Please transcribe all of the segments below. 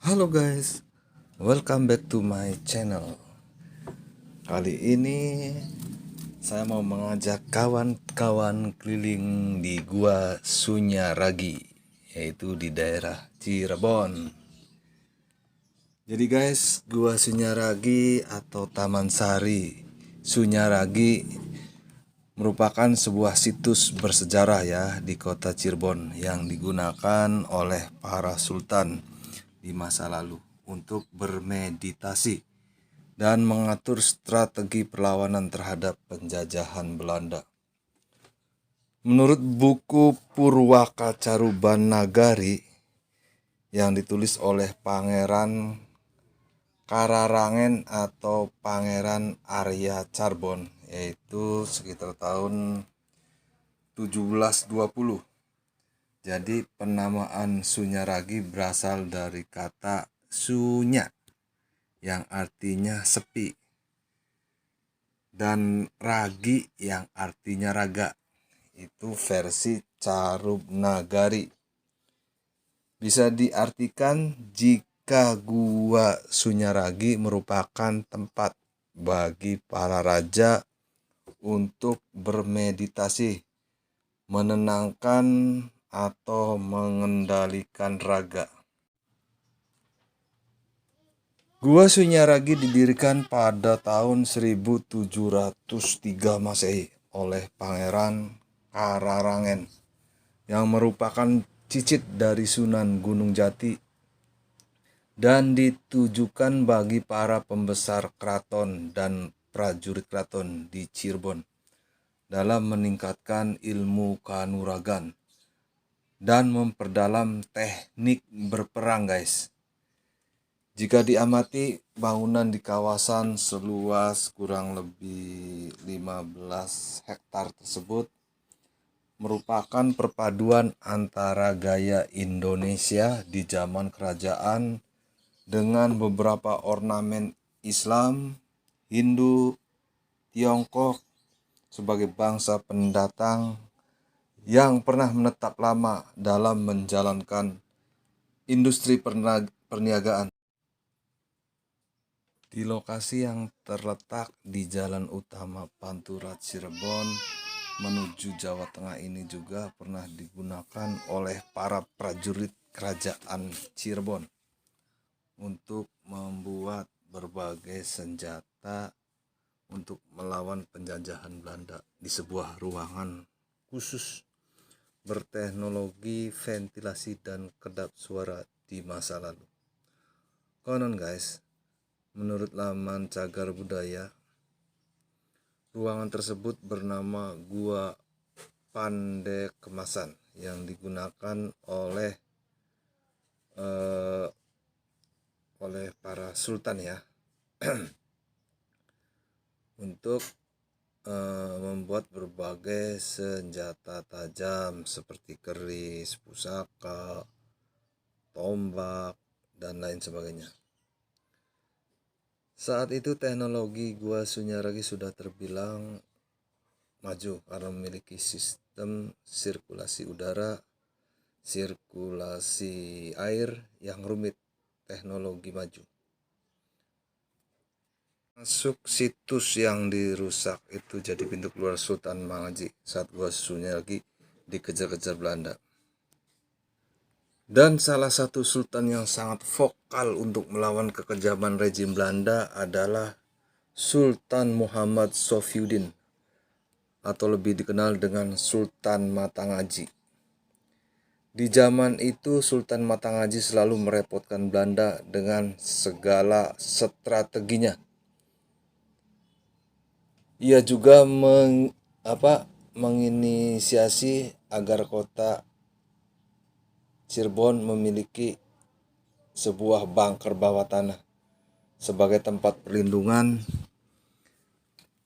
Halo guys, welcome back to my channel. Kali ini saya mau mengajak kawan-kawan keliling di Gua Sunyaragi, yaitu di daerah Cirebon. Jadi guys, Gua Sunyaragi atau Taman Sari Sunyaragi merupakan sebuah situs bersejarah ya di kota Cirebon yang digunakan oleh para sultan di masa lalu untuk bermeditasi dan mengatur strategi perlawanan terhadap penjajahan Belanda. Menurut buku Purwakacaruban Nagari yang ditulis oleh Pangeran Kararangen atau Pangeran Arya Carbon, yaitu sekitar tahun 1720. Jadi penamaan Sunyaragi berasal dari kata sunya yang artinya sepi dan ragi yang artinya raga. Itu versi Carub Nagari. Bisa diartikan jika Gua Sunyaragi merupakan tempat bagi para raja untuk bermeditasi, menenangkan atau mengendalikan raga. Gua Sunyaragi didirikan pada tahun 1703 Masehi oleh Pangeran Kararangen yang merupakan cicit dari Sunan Gunung Jati dan ditujukan bagi para pembesar keraton dan prajurit keraton di Cirebon dalam meningkatkan ilmu kanuragan dan memperdalam teknik berperang guys. Jika diamati bangunan di kawasan seluas kurang lebih 15 hektar tersebut merupakan perpaduan antara gaya Indonesia di zaman kerajaan dengan beberapa ornamen Islam, Hindu, Tiongkok sebagai bangsa pendatang yang pernah menetap lama dalam menjalankan industri perniagaan. Di lokasi yang terletak di Jalan Utama Pantura Cirebon menuju Jawa Tengah ini juga pernah digunakan oleh para prajurit kerajaan Cirebon untuk membuat berbagai senjata untuk melawan penjajahan Belanda di sebuah ruangan khusus berteknologi ventilasi dan kedap suara di masa lalu. Konon guys, menurut laman Cagar Budaya, ruangan tersebut bernama Gua Pandekemasan yang digunakan oleh para sultan ya untuk membuat berbagai senjata tajam seperti keris, pusaka, tombak, dan lain sebagainya. Saat itu teknologi Gua Sunyaragi sudah terbilang maju karena memiliki sistem sirkulasi udara, sirkulasi air yang rumit, teknologi maju. Masuk situs yang dirusak itu jadi pintu keluar Sultan Mangaji saat Gua Sunyaragi dikejar-kejar Belanda. Dan salah satu sultan yang sangat vokal untuk melawan kekejaman rejim Belanda adalah Sultan Muhammad Sofyuddin atau lebih dikenal dengan Sultan Matangaji. Di zaman itu Sultan Matangaji selalu merepotkan Belanda dengan segala strateginya. Ia juga menginisiasi agar kota Cirebon memiliki sebuah bunker bawah tanah sebagai tempat perlindungan.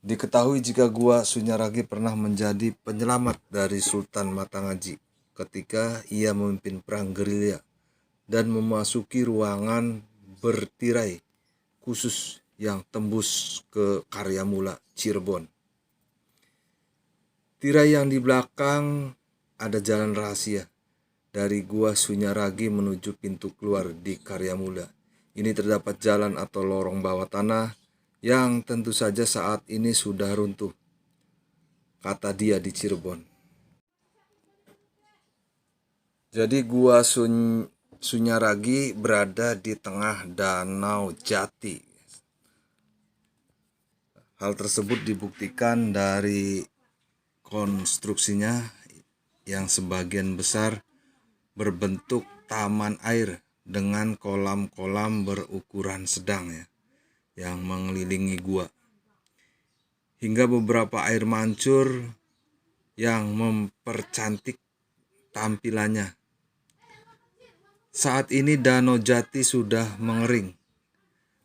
Diketahui jika Gua Sunyaragi pernah menjadi penyelamat dari Sultan Matangaji ketika ia memimpin perang gerilya dan memasuki ruangan bertirai khusus yang tembus ke Karyamula Cirebon. Tirai yang di belakang ada jalan rahasia dari Gua Sunyaragi menuju pintu keluar di Karyamula. Ini terdapat jalan atau lorong bawah tanah yang tentu saja saat ini sudah runtuh, kata dia di Cirebon. Jadi Gua Sunyaragi berada di tengah Danau Jati. Hal tersebut dibuktikan dari konstruksinya yang sebagian besar berbentuk taman air dengan kolam-kolam berukuran sedang ya, yang mengelilingi gua. Hingga beberapa air mancur yang mempercantik tampilannya. Saat ini Danau Jati sudah mengering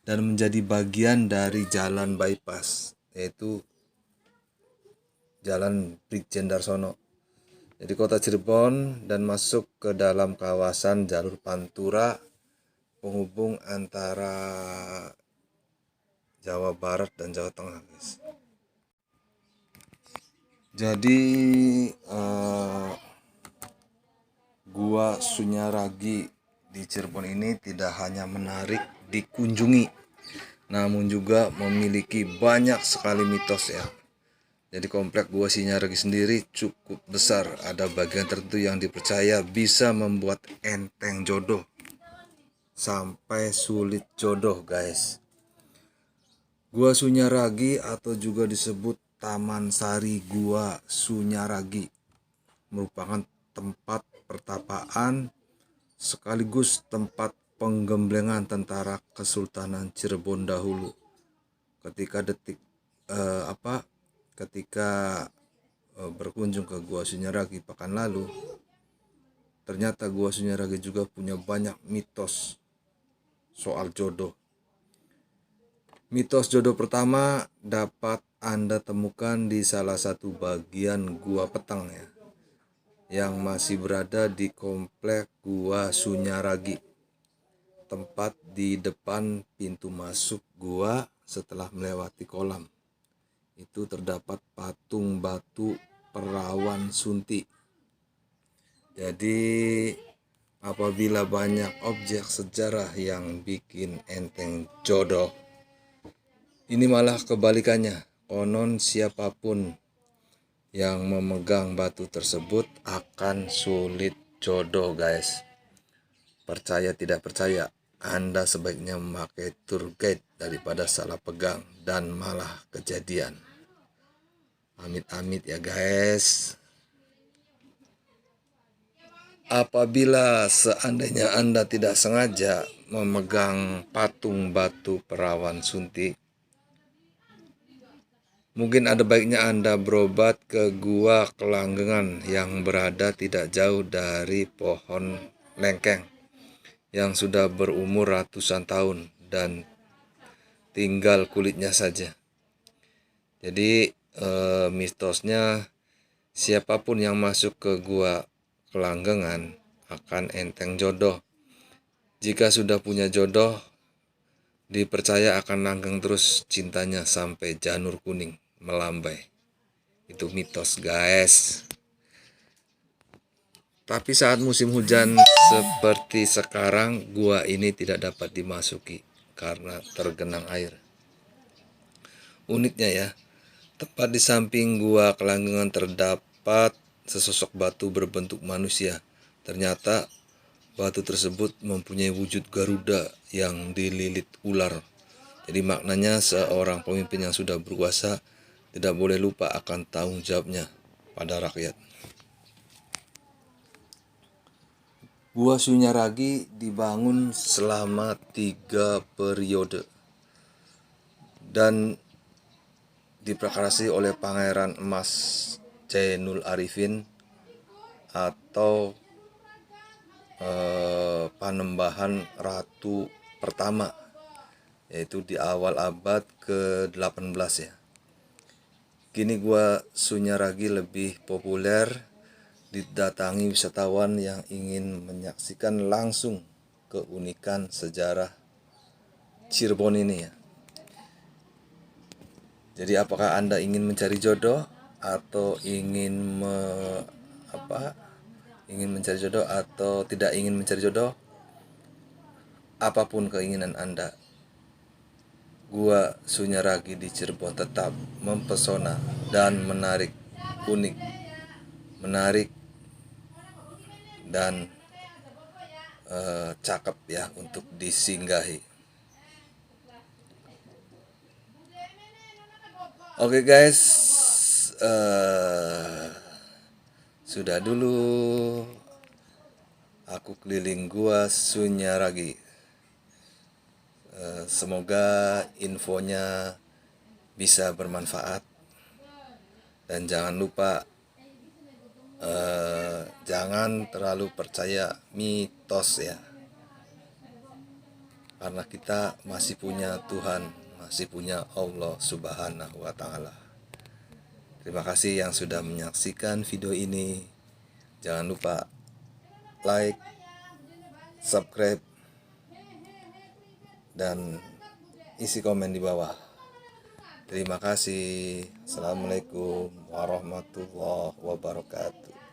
dan menjadi bagian dari jalan bypass, yaitu Jalan Brigjen Darsono. Jadi kota Cirebon dan masuk ke dalam kawasan jalur Pantura penghubung antara Jawa Barat dan Jawa Tengah, guys. Jadi Gua Sunyaragi di Cirebon ini tidak hanya menarik dikunjungi, namun juga memiliki banyak sekali mitos ya. Jadi komplek Gua Sunyaragi sendiri cukup besar. Ada bagian tertentu yang dipercaya bisa membuat enteng jodoh sampai sulit jodoh, guys. Gua Sunyaragi atau juga disebut Taman Sari Gua Sunyaragi merupakan tempat pertapaan sekaligus tempat penggemblengan tentara Kesultanan Cirebon dahulu. Ketika berkunjung ke Gua Sunyaragi pekan lalu, ternyata Gua Sunyaragi juga punya banyak mitos soal jodoh. Mitos jodoh pertama dapat Anda temukan di salah satu bagian Gua Petang ya, yang masih berada di komplek Gua Sunyaragi, tempat di depan pintu masuk gua setelah melewati kolam. Itu terdapat patung batu perawan Sunti. Jadi apabila banyak objek sejarah yang bikin enteng jodoh, ini malah kebalikannya. Konon siapapun yang memegang batu tersebut akan sulit jodoh, guys. Percaya tidak percaya, Anda sebaiknya memakai tour guide daripada salah pegang dan malah kejadian. Amit-amit ya, guys. Apabila seandainya Anda tidak sengaja memegang patung batu perawan Sunti, mungkin ada baiknya Anda berobat ke Gua Kelanggengan yang berada tidak jauh dari pohon lengkeng yang sudah berumur ratusan tahun dan tinggal kulitnya saja. Jadi mitosnya siapapun yang masuk ke Gua Kelanggengan akan enteng jodoh. Jika sudah punya jodoh, dipercaya akan langgeng terus cintanya sampai janur kuning melambai. Itu mitos, guys. Tapi saat musim hujan seperti sekarang, gua ini tidak dapat dimasuki karena tergenang air. Uniknya ya, tepat di samping Gua Kelanggengan terdapat sesosok batu berbentuk manusia. Ternyata batu tersebut mempunyai wujud Garuda yang dililit ular. Jadi maknanya seorang pemimpin yang sudah berkuasa tidak boleh lupa akan tanggung jawabnya pada rakyat. Gua Sunyaragi dibangun selama 3 periode dan diprakarasi oleh Pangeran Emas Jainul Arifin atau Panembahan Ratu pertama, yaitu di awal abad ke-18 ya. Kini Gua Sunyaragi lebih populer didatangi wisatawan yang ingin menyaksikan langsung keunikan sejarah Cirebon ini ya. Jadi apakah Anda ingin mencari jodoh atau ingin ingin mencari jodoh atau tidak ingin mencari jodoh, apapun keinginan Anda, Gua Sunyaragi di Cirebon tetap mempesona dan menarik, unik, menarik dan cakep ya untuk disinggahi. Oke guys, sudah dulu aku keliling Gua Sunyaragi. Semoga infonya bisa bermanfaat dan jangan lupa jangan terlalu percaya mitos ya, karena kita masih punya Tuhan, masih punya Allah Subhanahu wa Ta'ala. Terima kasih yang sudah menyaksikan video ini. Jangan lupa like, subscribe, dan isi komen di bawah. Terima kasih. Assalamualaikum warahmatullahi wabarakatuh.